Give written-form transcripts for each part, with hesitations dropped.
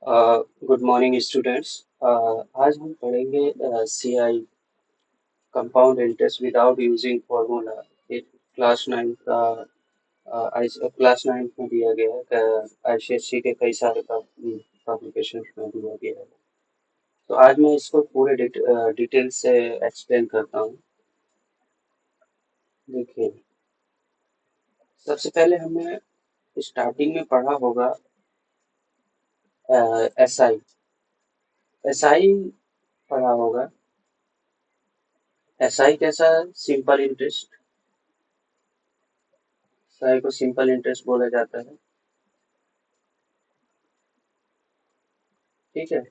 Good morning students. आज हम पढ़ेंगे CI compound interest without using formula. एक क्लास नाइन का क्लास नाइन में दिया गया है। आईसीएससी के कई सारे पब्लिकेशन में दिया गया है। तो आज मैं इसको पूरे डिटेल से एक्सप्लेन करता हूँ। देखिए, सबसे पहले हमने स्टार्टिंग में पढ़ा होगा एसआई। एसआई पढ़ा होगा। एसआई कैसा? Simple interest. एसआई को सिंपल इंटरेस्ट बोला जाता है। ठीक है।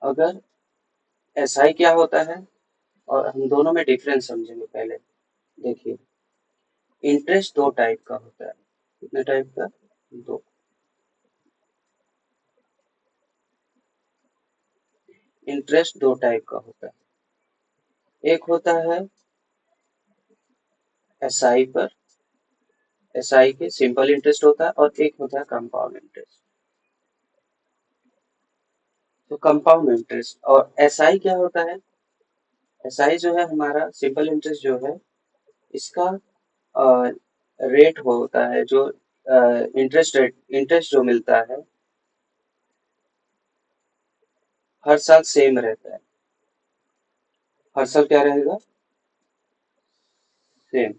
अगर एसआई क्या होता है और हम दोनों में डिफरेंस समझेंगे पहले। देखिए, इंटरेस्ट दो टाइप का होता है। कितने टाइप का? दो। इंटरेस्ट दो टाइप का होता है। एक होता है एसआई पर। एसआई के सिंपल इंटरेस्ट होता है और एक होता है कंपाउंड इंटरेस्ट। तो कंपाउंड इंटरेस्ट और एसआई क्या होता है? एसआई जो है हमारा सिंपल इंटरेस्ट जो है इसका रेट होता है जो इंटरेस्ट जो मिलता है हर साल सेम रहता है। हर साल क्या रहेगा? सेम।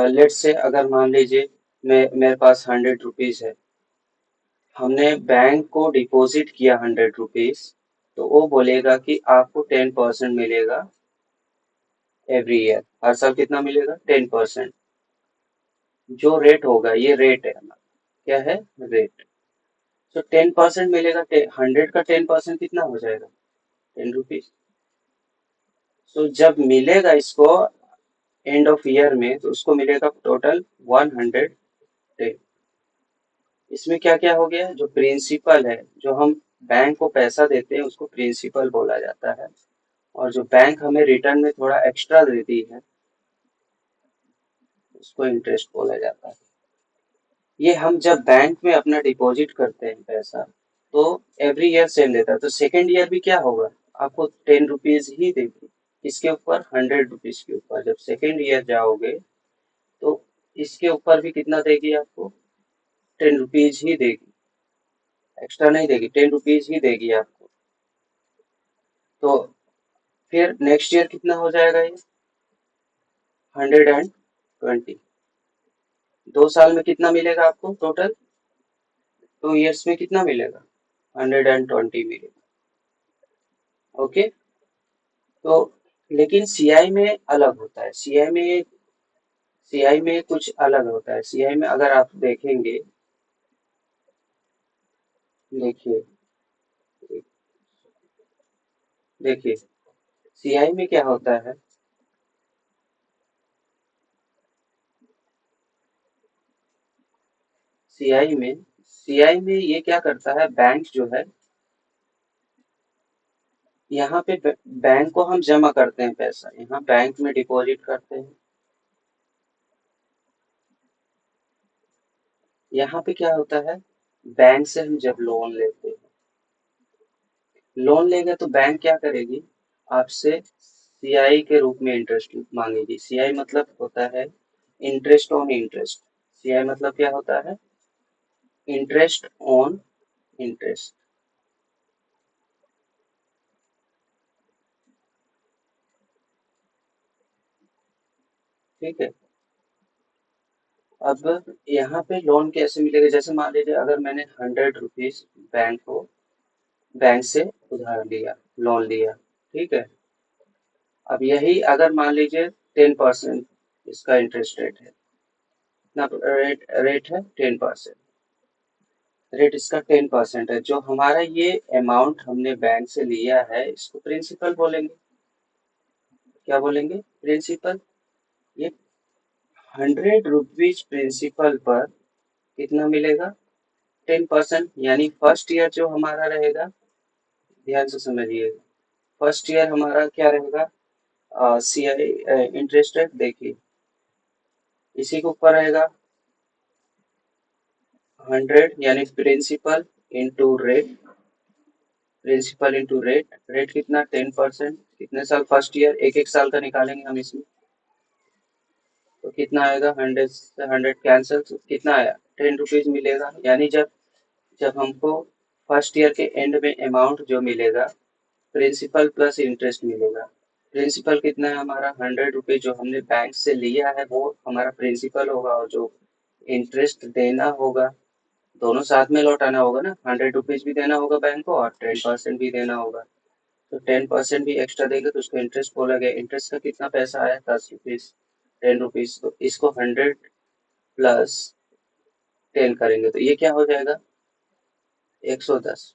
लेट्स से अगर मान लीजिए मेरे पास 100 रुपीज है। हमने बैंक को डिपॉजिट किया 100 रुपीज। तो वो बोलेगा कि आपको 10% मिलेगा एवरी ईयर। हर साल कितना मिलेगा? 10%। जो रेट होगा, ये रेट है हमारा। क्या है? रेट। तो 10% मिलेगा। 100 का 10% कितना हो जाएगा? 10 रुपीज। तो जब मिलेगा इसको एंड ऑफ ईयर में तो उसको मिलेगा टोटल 110। इसमें क्या क्या हो गया? जो प्रिंसिपल है, जो हम बैंक को पैसा देते हैं उसको प्रिंसिपल बोला जाता है। और जो बैंक हमें रिटर्न में थोड़ा एक्स्ट्रा देती है उसको इंटरेस्ट बोला जाता है। ये हम जब बैंक में अपना डिपॉजिट करते हैं पैसा तो एवरी ईयर सेम देता है। तो सेकेंड ईयर भी क्या होगा? आपको 10 रुपीज ही देगी। इसके ऊपर 100 रुपीज के ऊपर जब सेकेंड ईयर जाओगे तो इसके ऊपर भी कितना देगी आपको? 10 रुपीज ही देगी। एक्स्ट्रा नहीं देगी, 10 रुपीज ही देगी आपको। तो फिर नेक्स्ट ईयर कितना हो जाएगा ये? 120। 2 साल में कितना मिलेगा आपको टोटल? 2 ईयर्स में कितना मिलेगा? 120 मिलेगा। ओके। तो लेकिन सीआई में अलग होता है। सीआई में कुछ अलग होता है। सीआई में अगर आप देखेंगे, देखिए, देखिए, सीआई में क्या होता है? सीआई में ये क्या करता है? बैंक जो है यहाँ पे बैंक को हम जमा करते हैं पैसा, यहाँ बैंक में डिपॉजिट करते हैं। यहाँ पे क्या होता है? बैंक से हम जब लोन लेते हैं, लोन लेंगे तो बैंक क्या करेगी? आपसे सीआई के रूप में इंटरेस्ट मांगेगी। सीआई मतलब होता है इंटरेस्ट ऑन इंटरेस्ट। सीआई मतलब क्या होता है? Interest on interest. ठीक है। अब यहाँ पे लोन कैसे मिलेगा? जैसे मान लीजिए अगर मैंने 100 रुपीज बैंक से उधार लिया, लोन लिया। ठीक है। अब यही अगर मान लीजिए 10% इसका इंटरेस्ट रेट है। कितना रेट है? 10%। रेट इसका 10% है। जो हमारा ये अमाउंट हमने बैंक से लिया है इसको प्रिंसिपल बोलेंगे। क्या बोलेंगे? प्रिंसिपल। ये 100 रुपीज प्रिंसिपल पर कितना मिलेगा? 10%। यानी फर्स्ट ईयर जो हमारा रहेगा, ध्यान से समझिएगा। फर्स्ट ईयर हमारा क्या रहेगा? सीआई इंटरेस्ट रेट देखिए, इसी के ऊपर रहेगा। 100 यानी principal into rate, principal into rate, rate कितना 10%, कितने साल, फर्स्ट ईयर, एक एक साल का निकालेंगे हम इसमें, तो कितना आएगा, 100 से 100 कैंसिल, तो कितना आया, 10 रुपीज मिलेगा। यानी जब जब हमको फर्स्ट ईयर के एंड में अमाउंट जो मिलेगा, प्रिंसिपल प्लस इंटरेस्ट मिलेगा। प्रिंसिपल कितना है हमारा, 100 रुपीज जो हमने बैंक से लिया है वो हमारा प्रिंसिपल होगा, और जो इंटरेस्ट देना होगा, दोनों साथ में लौटाना होगा ना, 100 रुपीज भी देना होगा बैंक को और 10% भी देना होगा। तो 10% भी एक्स्ट्रा देंगे तो उसको इंटरेस्ट बोला गया। इंटरेस्ट का कितना पैसा आया, 10 रुपीज, 10 रुपीज, तो इसको 100 प्लस 10 करेंगे तो ये क्या हो जाएगा, 110,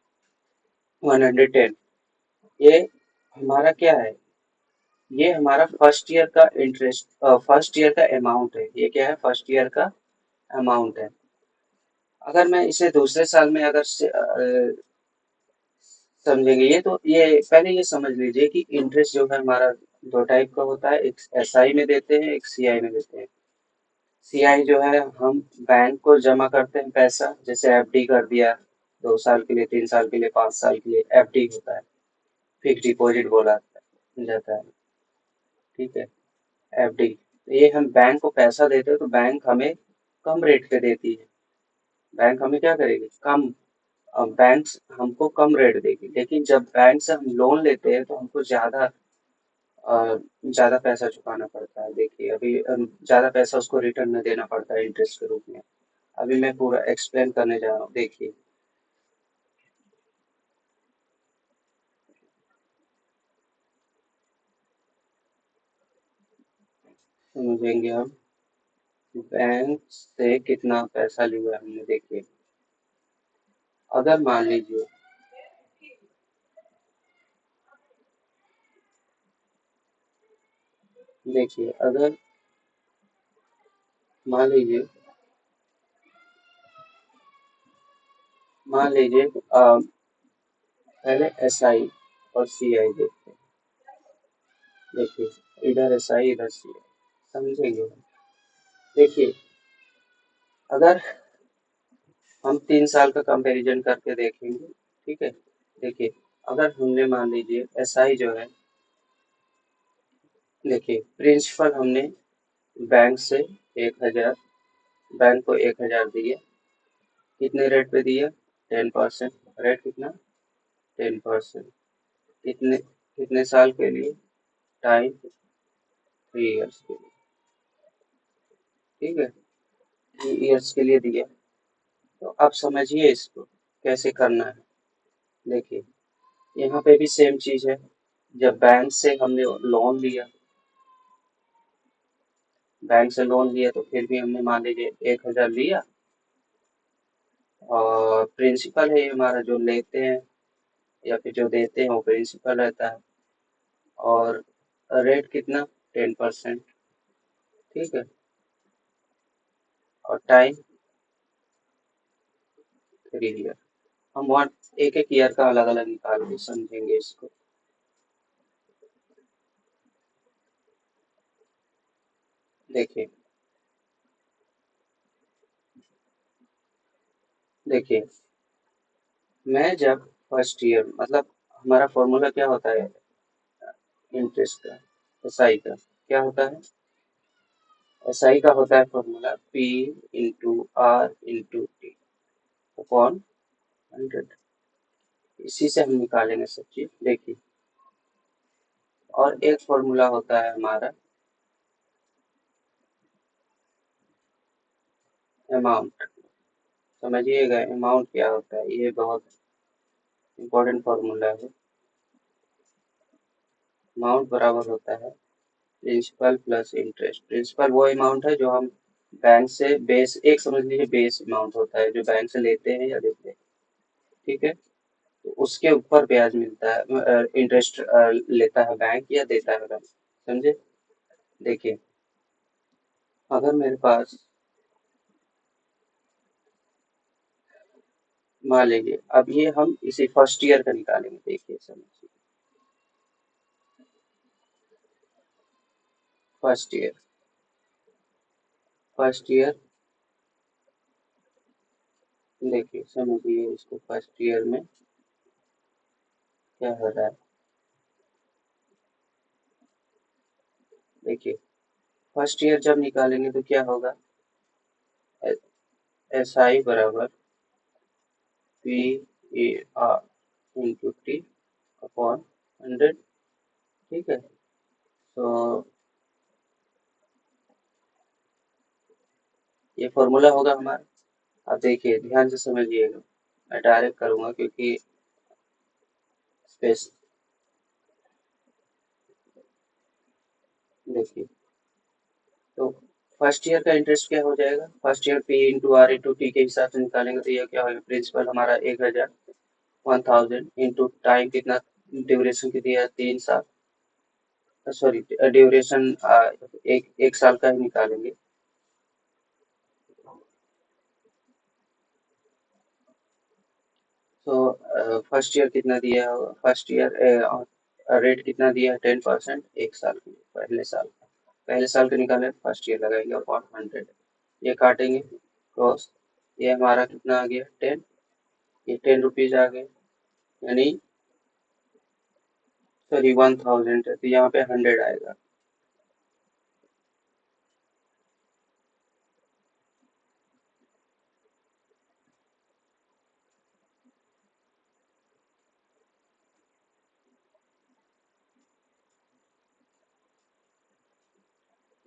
110। ये हमारा क्या है, ये हमारा फर्स्ट ईयर का इंटरेस्ट, फर्स्ट ईयर का अमाउंट है। ये क्या है, फर्स्ट ईयर का अमाउंट है। अगर मैं इसे दूसरे साल में अगर समझेंगे, ये तो ये पहले ये समझ लीजिए कि इंटरेस्ट जो है हमारा दो टाइप का होता है, एक एसआई में देते हैं, एक सीआई में देते हैं। सीआई जो है हम बैंक को जमा करते हैं पैसा, जैसे एफडी कर दिया, 2 साल के लिए, 3 साल के लिए, 5 साल के लिए, एफडी होता है, फिक्स डिपॉजिट बोला जाता है, ठीक है, एफडी। ये हम बैंक को पैसा देते हैं तो बैंक हमें कम रेट पे देती है, बैंक हमें क्या करेगी, कम, बैंक हमको कम रेट देगी। लेकिन जब बैंक से हम लोन लेते हैं तो हमको ज्यादा पैसा चुकाना पड़ता है। देखिए अभी ज्यादा पैसा उसको रिटर्न में देना पड़ता है इंटरेस्ट के रूप में। अभी मैं पूरा एक्सप्लेन करने जा रहा हूँ, देखिए, समझेंगे हम, बैंक से कितना पैसा लिया हमने, देखिए, अगर मान लीजिए, देखिए अगर मान लीजिए, मान लीजिए पहले एस आई और सी आई देखते हैं। देखिए इधर एस आई, इधर सी आई, समझेंगे हम। देखिए अगर हम 3 साल का कंपैरिजन करके देखेंगे, ठीक है, देखिए अगर हमने मान लीजिए एस आई जो है, देखिए प्रिंसिपल हमने बैंक से 1,000, बैंक को 1,000 दिए, कितने रेट पे दिए, 10%, रेट कितना, 10%, कितने कितने साल के लिए, टाइम 3 इयर्स के लिए, ठीक है, 3 इयर्स के लिए दिया। तो अब समझिए इसको कैसे करना है। देखिए यहाँ पे भी सेम चीज है, जब बैंक से हमने लोन लिया, बैंक से लोन लिया तो फिर भी हमने मान लीजिए 1,000 लिया, और प्रिंसिपल है ये हमारा, जो लेते हैं या फिर जो देते हैं वो प्रिंसिपल रहता है, और रेट कितना, 10%, ठीक है, और टाइम 3 ईयर। हम वहाँ एक एक ईयर का अलग अलग निकाल के समझेंगे इसको। देखिए, देखिए मैं जब फर्स्ट ईयर, मतलब हमारा फॉर्मूला क्या होता है इंटरेस्ट का, एसआई का क्या होता है, एसआई का होता है formula P into R into T upon 100। इसी से हम निकालेंगे सब चीज, देखिए। और एक फॉर्मूला होता है हमारा अमाउंट, समझिएगा अमाउंट क्या होता है, ये बहुत इंपॉर्टेंट फॉर्मूला है। अमाउंट बराबर होता है प्रिंसिपल प्लस इंटरेस्ट। प्रिंसिपल वो अमाउंट है जो हम बैंक से, बेस एक समझ लीजिए बेस अमाउंट होता है जो बैंक से लेते हैं या देते हैं, ठीक है, तो उसके ऊपर ब्याज मिलता है, इंटरेस्ट लेता है बैंक या देता है बैंक, समझे। देखिए अगर मेरे पास, मान लीजिए अब ये हम इसी फर्स्ट ईयर का निकालेंगे, देखिए समझिए, फर्स्ट ईयर, फर्स्ट ईयर देखिए समझिए इसको, फर्स्ट ईयर में क्या हो रहा है। देखिए फर्स्ट ईयर जब निकालेंगे तो क्या होगा, एस आई बराबर P A R into T upon 100। ठीक है, तो ये फॉर्मूला होगा हमारा। अब देखिए ध्यान से समझिएगा, मैं डायरेक्ट करूंगा क्योंकि स्पेस। देखिए तो फर्स्ट ईयर का इंटरेस्ट क्या हो जाएगा, first year P into R into T के हिसाब से निकालेंगे तो ये क्या होगा, प्रिंसिपल हमारा 1000, 1000 इंटू टाइम कितना, ड्यूरेशन कितनी है 3 साल, सॉरी ड्यूरेशन एक साल का ही निकालेंगे। तो फर्स्ट ईयर कितना दिया होगा, फर्स्ट ईयर रेट कितना दिया है 10%, एक साल के लिए, पहले साल का निकाले फर्स्ट ईयर लगाएंगे अपॉन 100, ये काटेंगे क्रॉस, ये हमारा कितना आ गया 10, ये 10 रुपीज आ गए, यानी सॉरी 1000 है तो यहाँ पे 100 आएगा।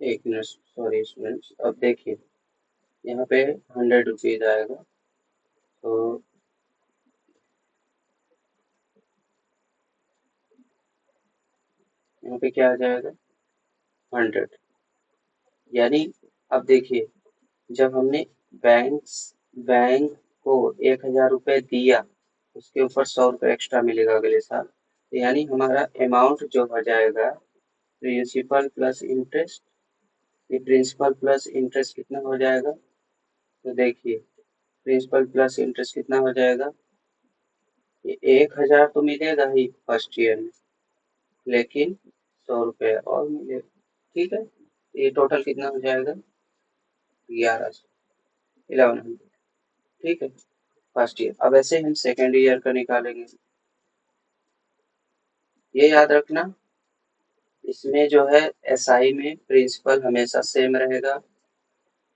एक मिनट सॉरी स्टूडेंट्स, अब देखिए यहाँ पे 100 रुपीज आएगा, तो यहाँ पे क्या आ जाएगा 100, यानी अब देखिए जब हमने बैंक बैंक को 1000 रुपये दिया, उसके ऊपर 100 रुपये एक्स्ट्रा मिलेगा अगले साल, तो यानी हमारा अमाउंट जो हो जाएगा प्रिंसिपल प्लस इंटरेस्ट, ये प्रिंसिपल प्लस इंटरेस्ट कितना हो जाएगा, तो देखिए प्रिंसिपल प्लस इंटरेस्ट कितना हो जाएगा, ये 1000 तो मिलेगा ही फर्स्ट ईयर में, लेकिन 100 रुपये और मिलेगा। ठीक है, ये टोटल कितना हो जाएगा 1100, 1100। ठीक है, फर्स्ट ईयर। अब ऐसे हम सेकेंड ईयर का निकालेंगे, ये याद रखना, इसमें जो है एसआई में प्रिंसिपल हमेशा सेम रहेगा,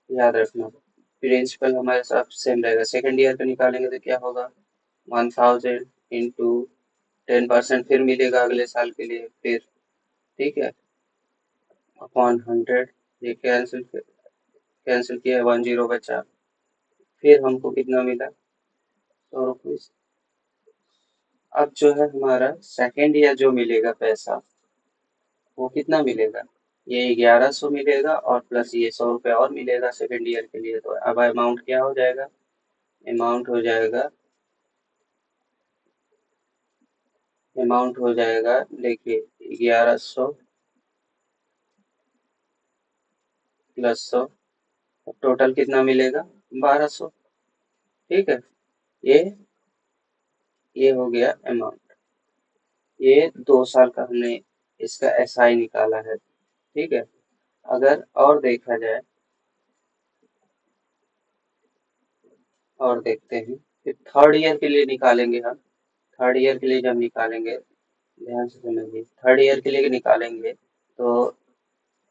याद रखना प्रिंसिपल हमारे साथ सेम रहेगा। सेकेंड ईयर का निकालेंगे तो क्या होगा 1000 इंटू 10% फिर मिलेगा अगले साल के लिए फिर, ठीक है, अपॉन 100, ये कैंसिल किया 10 बचा, फिर हमको कितना मिला 100 रुपीज। अब जो है हमारा सेकेंड ईयर जो मिलेगा पैसा, वो कितना मिलेगा, ये 1100 मिलेगा और प्लस ये 100 रुपये और मिलेगा सेकेंड ईयर के लिए, तो अब अमाउंट क्या हो जाएगा, अमाउंट हो जाएगा, अमाउंट हो जाएगा देखिए 1100 प्लस 100, टोटल कितना मिलेगा 1200। ठीक है, ये ये हो गया अमाउंट, ये 2 साल का हमने इसका एसआई निकाला है। ठीक है, अगर और देखा जाए, और देखते हैं फिर थर्ड ईयर के लिए निकालेंगे हम, थर्ड ईयर के लिए जब निकालेंगे ध्यान से समझिए, थर्ड ईयर के लिए निकालेंगे तो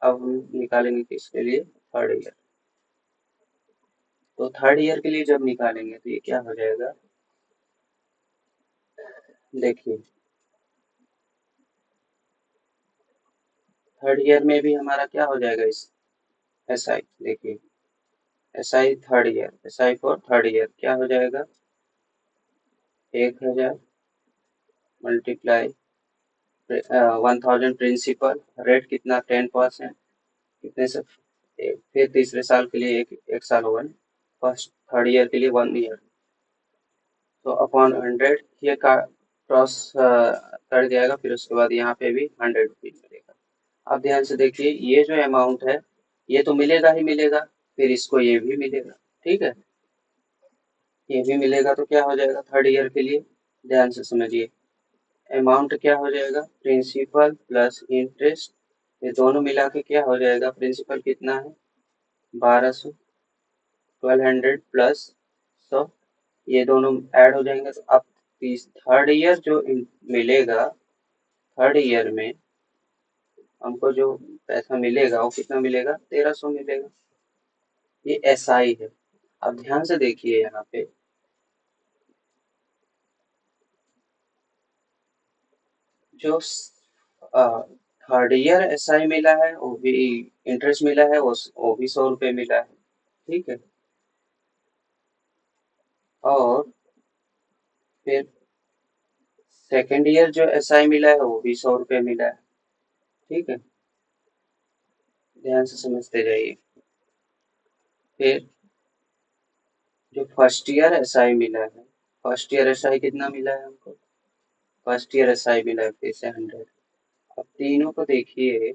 अब हम निकालेंगे किसके लिए, थर्ड ईयर। तो थर्ड ईयर के लिए जब निकालेंगे तो ये क्या हो जाएगा, देखिए थर्ड ईयर में भी हमारा क्या हो जाएगा इस एस आई, देखिए S I third year, S I for third year क्या हो जाएगा, 1000 मल्टीप्लाई 1000 प्रिंसिपल, रेट कितना 10%, कितने से, फिर तीसरे साल के लिए एक साल होगा ना, फर्स्ट थर्ड ईयर के लिए 1 ईयर, तो अपॉन 100, ये का क्रॉस कर जाएगा, फिर उसके बाद यहाँ पे भी 100 रुपीज मिलेगा। अब ध्यान से देखिए ये जो अमाउंट है ये तो मिलेगा ही मिलेगा, फिर इसको ये भी मिलेगा। ठीक है, ये भी मिलेगा तो क्या हो जाएगा थर्ड ईयर के लिए, ध्यान से समझिए, अमाउंट क्या हो जाएगा प्रिंसिपल प्लस इंटरेस्ट, ये दोनों मिला के क्या हो जाएगा, प्रिंसिपल कितना है 1200, 1200 प्लस 100, ये दोनों ऐड हो जाएंगे तो अब थर्ड ईयर जो मिलेगा, थर्ड ईयर में हमको जो पैसा मिलेगा वो कितना मिलेगा, 1300 मिलेगा। ये एसआई है। अब ध्यान से देखिए यहाँ पे, जो थर्ड ईयर एसआई मिला है वो भी इंटरेस्ट मिला है, वो भी 100 रुपये मिला है। ठीक है। और फिर सेकेंड ईयर जो एसआई मिला है वो भी 100 रुपये मिला है। ठीक है। ध्यान से समझते जाइए। फिर जो फर्स्ट ईयर एसआई मिला है, फर्स्ट ईयर एसआई कितना मिला है हमको, फर्स्ट ईयर एसआई मिला है फिर से 100। अब तीनों को देखिए,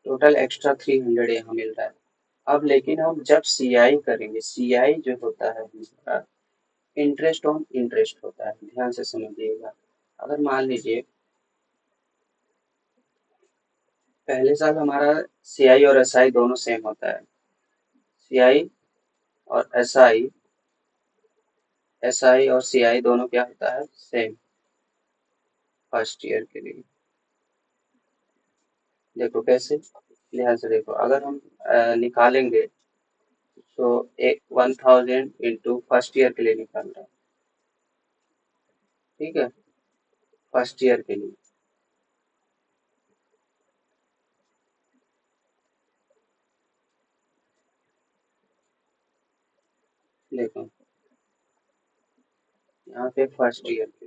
टोटल एक्स्ट्रा 300 यहाँ मिल रहा है। अब लेकिन हम जब सीआई करेंगे, सीआई जो होता है हमारा इंटरेस्ट ऑन इंटरेस्ट होता है, ध्यान से समझिएगा। अगर मान लीजिए पहले साल हमारा सीआई और एसआई दोनों सेम होता है, सीआई और एसआई, एसआई और सीआई दोनों क्या होता है, सेम, फर्स्ट ईयर के लिए। देखो कैसे, ध्यान से देखो, अगर हम निकालेंगे तो एक 1000 इंटू फर्स्ट ईयर के लिए निकाल रहे हैं। ठीक है। फर्स्ट ईयर के लिए देखो, यहाँ पे फर्स्ट ईयर के,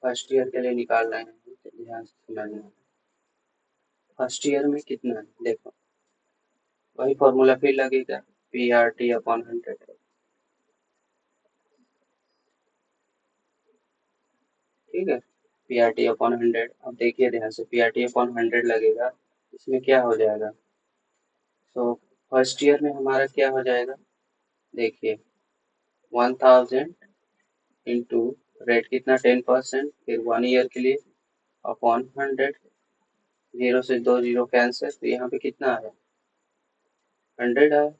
फर्स्ट ईयर के लिए निकाल रहे हैं तो ध्यान से समझना। फर्स्ट ईयर में कितना है देखो, वही फॉर्मूला फिर लगेगा, पी आर टी अपॉन 100। ठीक है। P R T upon 100। अब देखिए ध्यान से, पी आर टी अपॉन 100 लगेगा, इसमें क्या हो जाएगा, तो फर्स्ट ईयर में हमारा क्या हो जाएगा, देखिए 1000 इंटू रेट कितना, 10%, फिर 1 ईयर के लिए अपॉन 100, जीरो से दो जीरो कैंसिल, तो यहाँ पे कितना आया, 100 आया।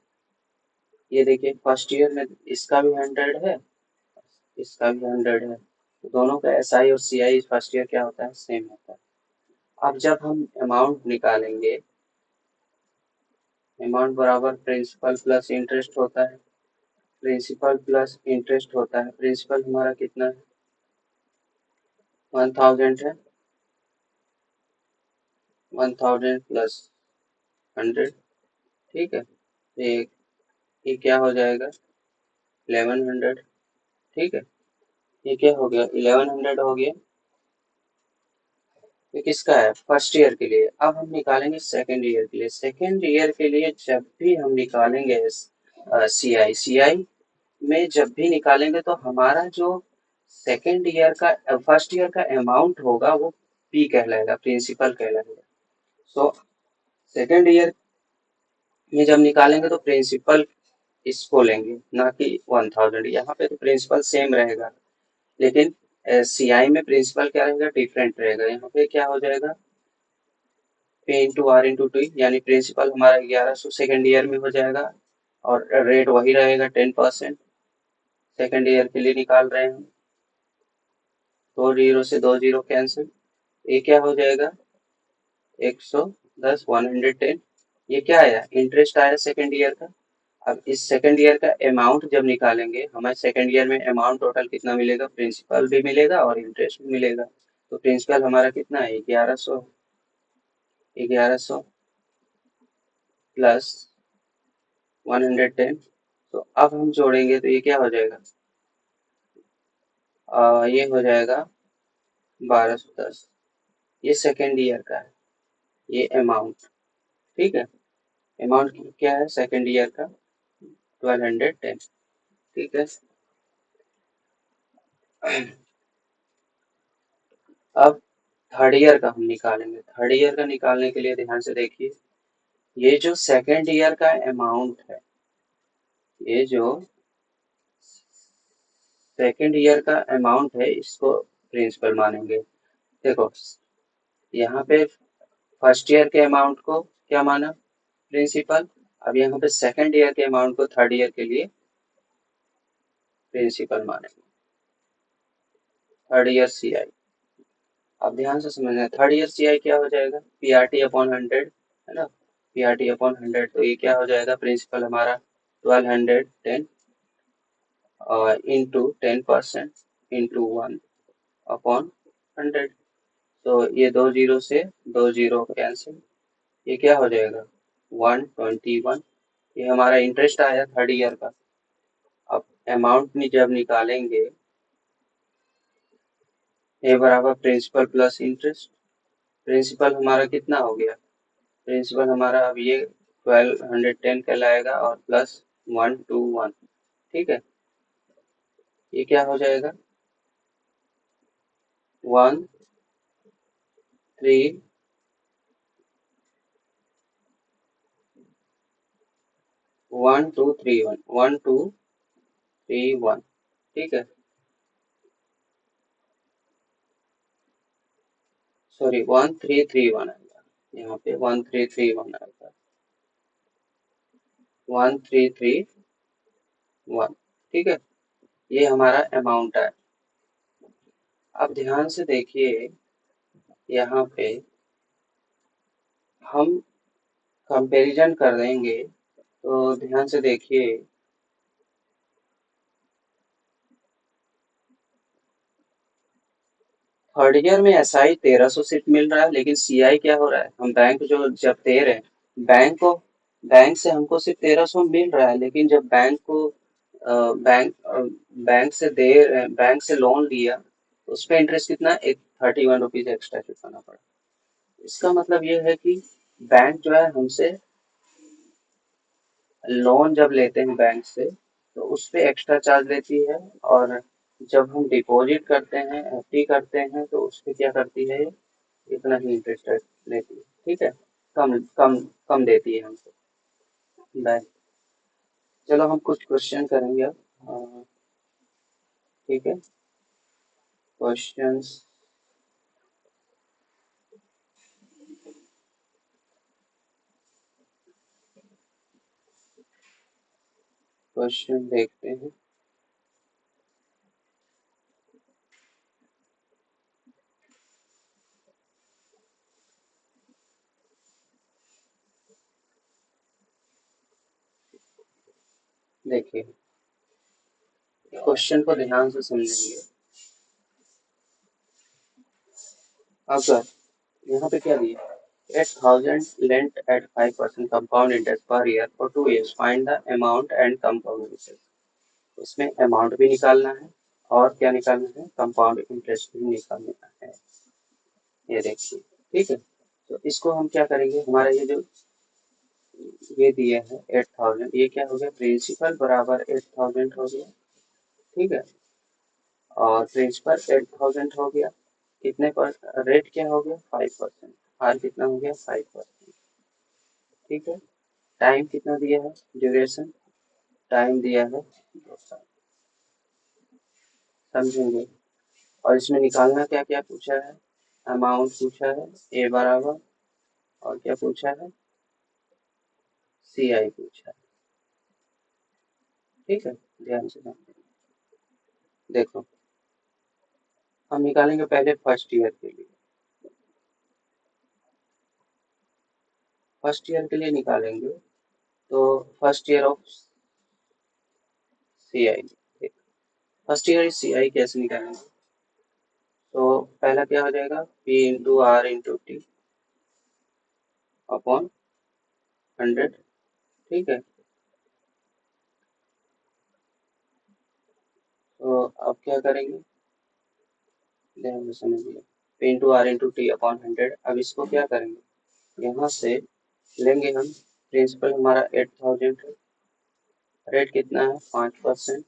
ये देखिए फर्स्ट ईयर में इसका भी 100 है, इसका भी 100 है, तो दोनों का एस आई और सी आई फर्स्ट ईयर क्या होता है, सेम होता है। अब जब हम अमाउंट निकालेंगे, अमाउंट बराबर प्रिंसिपल प्लस इंटरेस्ट होता है, प्रिंसिपल प्लस इंटरेस्ट होता है, प्रिंसिपल हमारा कितना है, 1000 है, 1000 प्लस 100। ठीक है। ये क्या हो जाएगा, 1100। ठीक है। ये क्या हो गया, 1100 हो गया। ये किसका है, फर्स्ट ईयर के लिए। अब हम निकालेंगे सेकेंड ईयर के लिए। सेकेंड ईयर के लिए जब भी हम निकालेंगे सी आई, सी आई में जब भी निकालेंगे तो हमारा जो सेकेंड ईयर का, फर्स्ट ईयर का अमाउंट होगा वो पी कहलाएगा, प्रिंसिपल कहलाएगा। सो सेकेंड ईयर में जब निकालेंगे तो प्रिंसिपल इसको लेंगे, ना कि 1000। यहाँ पे तो प्रिंसिपल सेम रहेगा, लेकिन सीआई में प्रिंसिपल क्या रहेगा, डिफरेंट रहेगा। यहाँ पे क्या हो जाएगा, पे इंटू आर इंटू टी, यानी प्रिंसिपल हमारा 1100 सेकेंड ईयर में हो जाएगा, और रेट वही रहेगा 10%। सेकेंड ईयर के लिए निकाल रहे हैं, दो जीरो से दो जीरो कैंसिल, ये क्या हो जाएगा, 110, 110। ये क्या आया, इंटरेस्ट आया सेकेंड ईयर का। अब इस सेकेंड ईयर का अमाउंट जब निकालेंगे, हमें सेकेंड ईयर में अमाउंट टोटल कितना मिलेगा, प्रिंसिपल भी मिलेगा और इंटरेस्ट भी मिलेगा। तो प्रिंसिपल हमारा कितना है, 1100, 1100 प्लस 110। तो अब हम जोड़ेंगे तो ये क्या हो जाएगा, ये हो जाएगा 1210। ये सेकेंड ईयर का है, ये अमाउंट। ठीक है। अमाउंट क्या है सेकेंड ईयर का, 1210। ठीक है। अब थर्ड ईयर का हम निकालेंगे। थर्ड ईयर का निकालने के लिए ध्यान से देखिए, ये जो सेकेंड ईयर का अमाउंट है, ये जो सेकेंड ईयर का अमाउंट है इसको प्रिंसिपल मानेंगे। देखो यहाँ पे फर्स्ट ईयर के अमाउंट को क्या माना, प्रिंसिपल। अब यहाँ पे सेकंड ईयर के अमाउंट को थर्ड ईयर के लिए प्रिंसिपल मानेंगे, थर्ड ईयर सी आई। अब ध्यान से समझना, थर्ड ईयर सी आई क्या हो जाएगा, पीआरटी अपॉन 100, है ना, पीआरटी अपॉन 100, तो ये क्या हो जाएगा, प्रिंसिपल हमारा 1210 और इंटू 10% इंटू 1/100। तो ये दो जीरो से दो जीरो कैंसिल, ये क्या हो जाएगा 121। ये हमारा इंटरेस्ट आया थर्ड ईयर का। अब अमाउंट जब निकालेंगे, ए बराबर प्रिंसिपल प्लस इंटरेस्ट, प्रिंसिपल हमारा कितना हो गया, प्रिंसिपल हमारा अब ये 1210 कहलाएगा और प्लस 121, ठीक है। ये क्या हो जाएगा 13 1231 1231, ठीक है, सॉरी 1331 आएगा, यहाँ पे 1331 आएगा, 1331, ठीक है। ये हमारा अमाउंट है। अब ध्यान से देखिए, यहाँ पे हम कंपैरिजन कर देंगे, तो ध्यान से देखिए, थर्ड ईयर में एसआई 1300 सीट मिल रहा है, लेकिन सीआई क्या हो रहा है, हम बैंक जो जब दे रहे हैं बैंक को, बैंक से हमको सिर्फ 1300 मिल रहा है, लेकिन जब बैंक को बैंक से बैंक से लोन लिया तो उस पे इंटरेस्ट कितना, एक 31 रुपीज एक्स्ट्रा चुकाना पड़ा। इसका मतलब ये है कि बैंक जो है हमसे लोन जब लेते हैं बैंक से, तो उस पे एक्स्ट्रा चार्ज लेती है, और जब हम डिपॉजिट करते हैं, एफडी करते हैं, तो उस पे क्या करती है, इतना ही इंटरेस्ट लेती है, ठीक है, कम कम कम देती है हमको बैंक। चलो हम कुछ क्वेश्चन करेंगे अब, ठीक है, क्वेश्चंस, क्वेश्चन देखते हैं। देखिए, क्वेश्चन को ध्यान से समझेंगे। अगर यहाँ पे क्या दिया, 8000 lent at 5% compound interest per year for 2 years, find the amount and compound interest। इसमें अमाउंट भी निकालना है और क्या निकालना है, कंपाउंड इंटरेस्ट भी निकालना है, ये देखिए, ठीक है। तो इसको हम क्या करेंगे, हमारा ये जो ये दिया है 8000, ये क्या हो गया, प्रिंसिपल बराबर 8000 हो गया, ठीक है, और प्रिंसिपल 8000 हो गया, कितने पर, रेट क्या हो गया 5%, आर कितना हो गया 5%, ठीक है। टाइम कितना दिया है, ड्यूरेशन, टाइम दिया है 2 साल, समझेंगे। और इसमें निकालना क्या क्या पूछा है, अमाउंट पूछा है, ए बराबर, और क्या पूछा है, सी आई पूछा है, ठीक है, ध्यान से देखो। हम निकालेंगे पहले फर्स्ट ईयर के लिए, फर्स्ट ईयर के लिए निकालेंगे, तो first year of C I, first year C I कैसे निकालेंगे, तो पहला क्या हो जाएगा, P into R into T upon 100, ठीक है। तो अब क्या करेंगे, ध्यान से समझिए, P into R into T upon 100। अब इसको क्या करेंगे, यहाँ से लेंगे हम, प्रिंसिपल हमारा 8000 है, रेट कितना है 5%,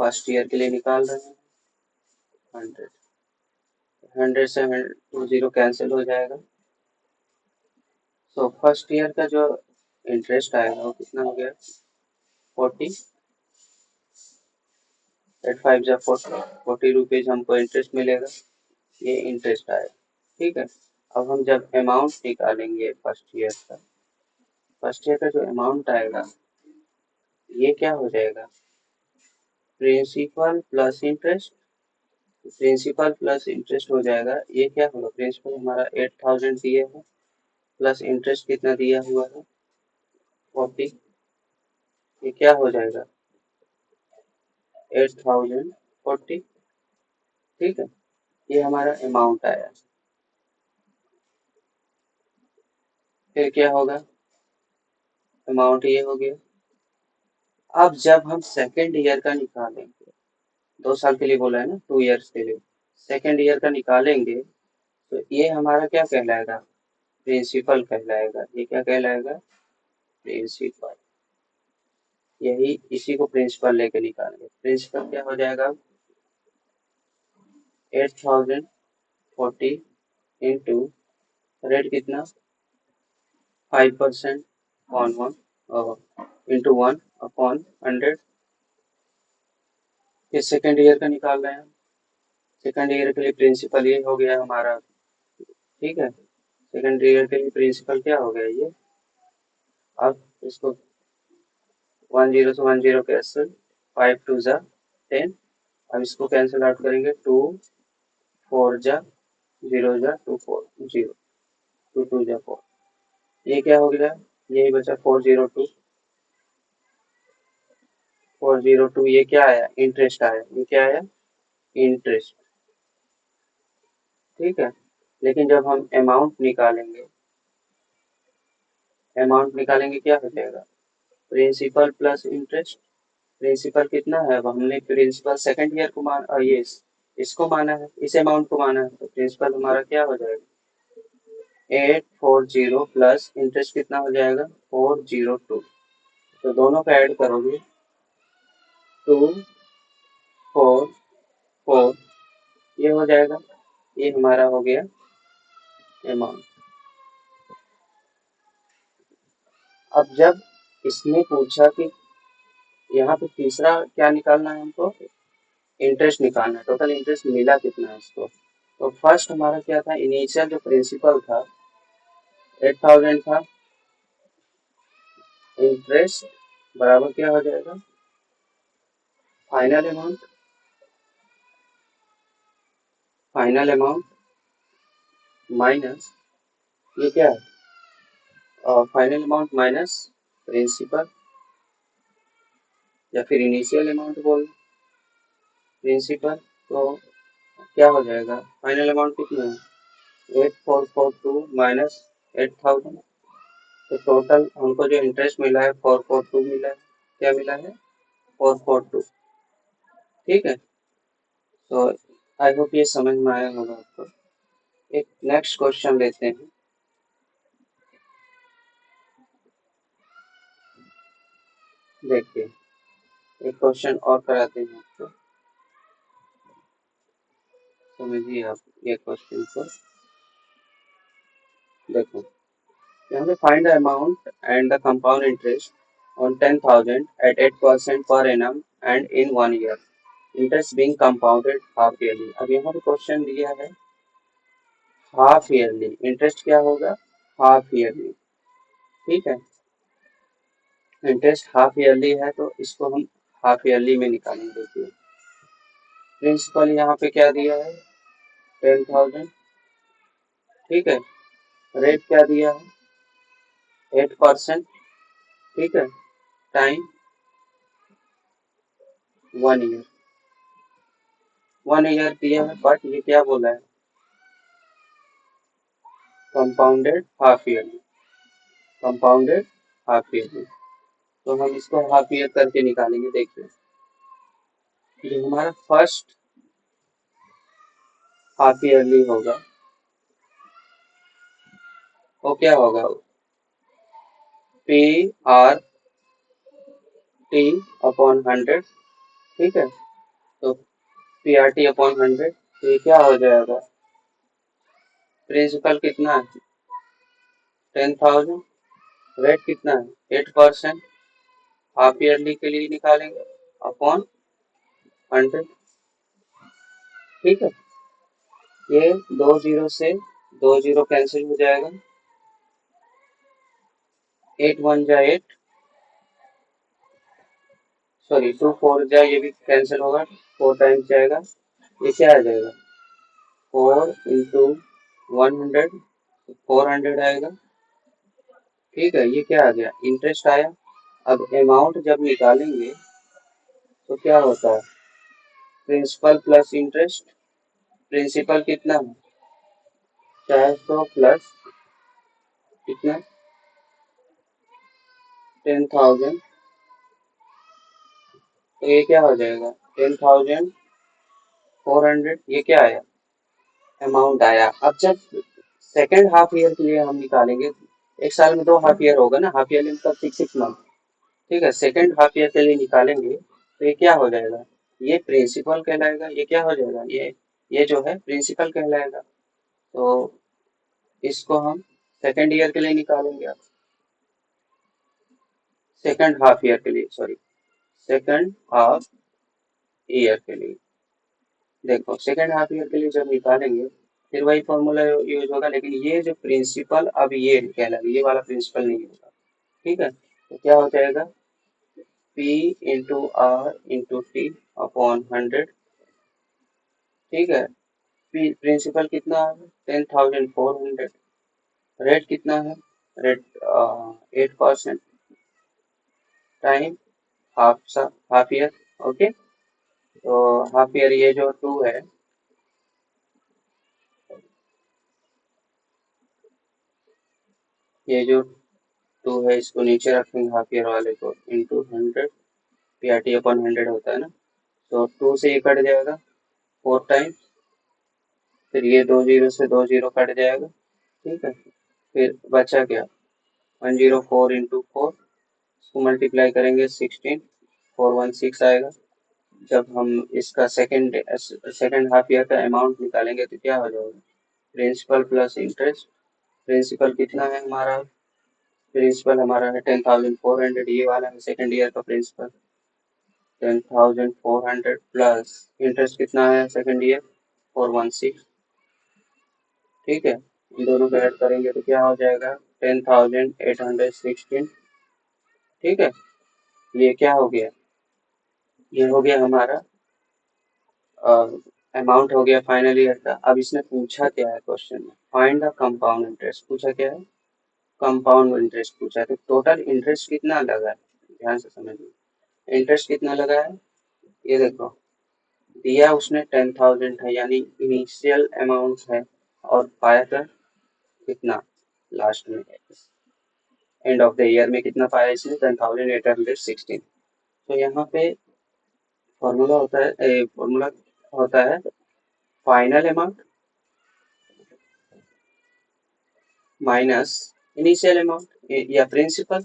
फर्स्ट ईयर के लिए निकाल रहे हैं 100, 100 से 20 कैंसिल हो जाएगा। तो फर्स्ट ईयर का जो इंटरेस्ट आएगा वो कितना हो गया 40, 40 रुपीज हमको इंटरेस्ट मिलेगा, ये इंटरेस्ट आएगा, ठीक है। अब हम जब अमाउंट निकालेंगे फर्स्ट ईयर का, फर्स्ट ईयर का जो अमाउंट आएगा ये क्या हो जाएगा, principal plus interest. Principal plus interest हो जाएगा, ये क्या होगा, प्रिंसिपल हमारा 8000 दिया है प्लस इंटरेस्ट कितना दिया हुआ है 40, ये क्या हो जाएगा 8040। ठीक है, ये हमारा अमाउंट आया। फिर क्या होगा, अमाउंट ये हो गया। अब जब हम सेकेंड ईयर का निकालेंगे, 2 साल के लिए बोला है ना, 2 इयर्स के लिए, सेकेंड ईयर का निकालेंगे तो ये हमारा क्या कहलाएगा, प्रिंसिपल कहलाएगा। ये क्या कहलाएगा, प्रिंसिपल। यही इसी को प्रिंसिपल लेके निकालेंगे। प्रिंसिपल क्या हो जाएगा, 8040 इंटू रेट कितना 5% ऑन वन इंटू 1/100। फिर सेकेंड ईयर का निकाल रहे हैं, सेकेंड ईयर के लिए प्रिंसिपल ये हो गया हमारा। ठीक है, सेकेंड ईयर के लिए प्रिंसिपल क्या हो गया ये। अब इसको 10 से 10 कैंसिल, 5 2 जा 10। अब इसको कैंसिल आउट करेंगे, 2 4 जा 0 जा 2 4 0, 2 2 जा 4। ये क्या हो गया, यही बचा 402। ये क्या आया, इंटरेस्ट आया। ये क्या आया, इंटरेस्ट। ठीक है, लेकिन जब हम अमाउंट निकालेंगे क्या हो जाएगा, प्रिंसिपल प्लस इंटरेस्ट। प्रिंसिपल कितना है, अब हमने प्रिंसिपल सेकंड ईयर को माना, ये इसको माना है, इस अमाउंट को माना है, तो प्रिंसिपल हमारा क्या हो जाएगा 840 प्लस इंटरेस्ट कितना हो जाएगा 402। तो दोनों का ऐड करोगे 2 4 4, ये हो जाएगा। ये हमारा हो गया अमाउंट। अब जब इसने पूछा कि यहाँ पे तीसरा क्या निकालना है हमको, इंटरेस्ट निकालना है, टोटल इंटरेस्ट मिला कितना है इसको। तो फर्स्ट हमारा क्या था, इनिशियल जो प्रिंसिपल था 8000 था, इंटरेस्ट बराबर क्या हो जाएगा, final amount. Final amount minus, ये क्या है, फाइनल अमाउंट माइनस प्रिंसिपल, या फिर इनिशियल अमाउंट बोल प्रिंसिपल। तो क्या हो जाएगा, फाइनल अमाउंट कितना है 8442 माइनस 8000। तो टोटल हमको जो इंटरेस्ट मिला है 442 मिला है। क्या मिला है 442। ठीक है, तो आई होप ये समझ में आया होगा आपको। एक नेक्स्ट क्वेश्चन लेते हैं। देखिए, एक क्वेश्चन और कराते हैं आपको, समझिए आप ये क्वेश्चन को। देखो, यहाँ पे find the amount and the compound interest on 10,000 at 8% per annum and in 1 year, interest being compounded half yearly. अब यहाँ पे क्वेश्चन दिया है हाफ ईयरली, इंटरेस्ट क्या होगा हाफ ईयरली। ठीक है, इंटरेस्ट हाफ ईयरली है तो इसको हम हाफ ईयरली में निकालेंगे। देखिए, प्रिंसिपल यहाँ पे क्या दिया है 10,000। ठीक है, रेट क्या दिया है 8%। ठीक है, टाइम 1 ईयर। 1 ईयर दिया है, बट ये क्या बोला है compounded half yearly. Compounded half yearly, तो हम इसको हाफ ईयर करके निकालेंगे। देखिए, जो हमारा फर्स्ट हाफ ईयरली होगा वो क्या होगा, PRT/100। ठीक है, तो PRT/100, तो ये क्या हो जाएगा, प्रिंसिपल कितना है 10,000, रेट कितना है 8%, हाफ ईयरली के लिए निकालेंगे अपॉन 100। ठीक है, ये 2 0 से 2 0 कैंसिल हो जाएगा, 8 वन जा 8, सॉरी 2 4 जा, ये भी कैंसिल होगा, 4 टाइम्स जाएगा, ये क्या आ जाएगा 4 इंटू 100, 400 आएगा। ठीक है, ये क्या आ गया इंटरेस्ट आया। अब अमाउंट जब निकालेंगे तो क्या होता है, प्रिंसिपल प्लस इंटरेस्ट। प्रिंसिपल कितना है 400 प्लस कितना 10,000, तो ये क्या हो जाएगा 10,400, ये क्या आया अमाउंट आया। अब जब सेकेंड हाफ ईयर के लिए हम निकालेंगे, एक साल में 2 हाफ ईयर होगा ना, हाफ ईयरली मतलब 6 6 मंथ। ठीक है, सेकेंड हाफ ईयर के लिए निकालेंगे तो ये क्या हो जाएगा, ये प्रिंसिपल कहलाएगा, ये क्या हो जाएगा ये जो है प्रिंसिपल कहलाएगा। तो इसको हम सेकेंड ईयर के लिए निकालेंगे, अब सेकेंड हाफ ईयर के लिए, सॉरी सेकेंड हाफ ईयर के लिए, देखो सेकेंड हाफ ईयर के लिए जब निकालेंगे फिर वही फॉर्मूला यूज होगा, लेकिन ये जो प्रिंसिपल अब ये कहलाएगा, ये वाला प्रिंसिपल नहीं होगा। ठीक है, तो क्या हो जाएगा P into R into T upon 100। ठीक है, पी प्रिंसिपल कितना है 10,400, रेट कितना है, rate 8% time half year. Okay, तो हाफ ईयर ये जो 2 है, ये जो 2 है इसको नीचे रखेंगे हाफ ईयर वाले को, into 100, P R T upon 100 होता है ना। तो 2 से ये कट जाएगा 4 टाइम, फिर ये 2 जीरो से 2 जीरो कट जाएगा। ठीक है, फिर बचा क्या 104 इंटू 4, इसको मल्टीप्लाई करेंगे 16, 416 आएगा। जब हम इसका सेकेंड हाफ ईयर का अमाउंट निकालेंगे तो क्या हो जाएगा प्रिंसिपल प्लस इंटरेस्ट। प्रिंसिपल कितना है हमारा, प्रिंसिपल हमारा है 10,400, ये वाला है सेकेंड ईयर का प्रिंसिपल 10,400 प्लस इंटरेस्ट कितना है सेकेंड ईयर 416। ठीक है, इन दोनों को ऐड करेंगे तो क्या हो जाएगा 10,816। ठीक है, ये क्या हो गया, ये हो गया हमारा अमाउंट हो गया फाइनल ईयर का। अब इसने पूछा क्या है क्वेश्चन में, फाइंड द कंपाउंड इंटरेस्ट पूछा क्या है, कंपाउंड इंटरेस्ट पूछा है। तो टोटल इंटरेस्ट कितना लगा है, ध्यान से समझिए इंटरेस्ट कितना लगा है। ये देखो दिया उसने 10,000 है, यानी इनिशियल अमाउंट है, और पाया था कितना लास्ट में, एंड ऑफ द ईयर में कितना पाया इसने 10,816। तो यहाँ पे फॉर्मूला होता है final amount minus initial amount या प्रिंसिपल,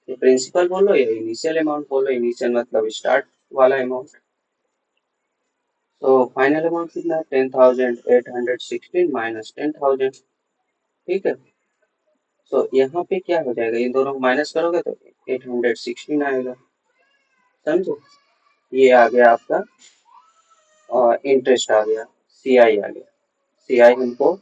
ये प्रिंसिपल बोलो या इनिशियल अमाउंट बोलो, इनिशियल मतलब स्टार्ट वाला अमाउंट। तो फाइनल अमाउंट कितना है 10,816 माइनस 10,000। ठीक है, तो यहाँ पे क्या हो जाएगा, इन दोनों को माइनस करोगे तो 816 आएगा। समझो, ये आ गया आपका इंटरेस्ट आ गया, सी आई आ गया। सी आई हमको,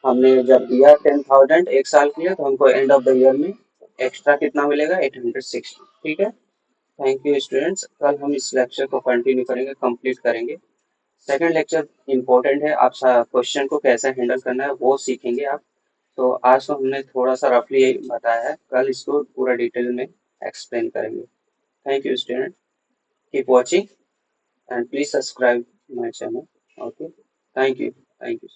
हमने जब दिया 10,000 एक साल के लिए, तो हमको एंड ऑफ द ईयर में एक्स्ट्रा कितना मिलेगा 860। ठीक है, थैंक यू स्टूडेंट्स, कल हम इस लेक्चर को कंटिन्यू करेंगे, कंप्लीट करेंगे। सेकंड लेक्चर इंपॉर्टेंट है, आप क्वेश्चन को कैसे हैंडल करना है वो सीखेंगे आप। तो आज तो हमने थोड़ा सा रफली बताया है, कल इसको पूरा डिटेल में एक्सप्लेन करेंगे। Thank you student, keep watching and please subscribe my channel. Okay, thank you, thank you.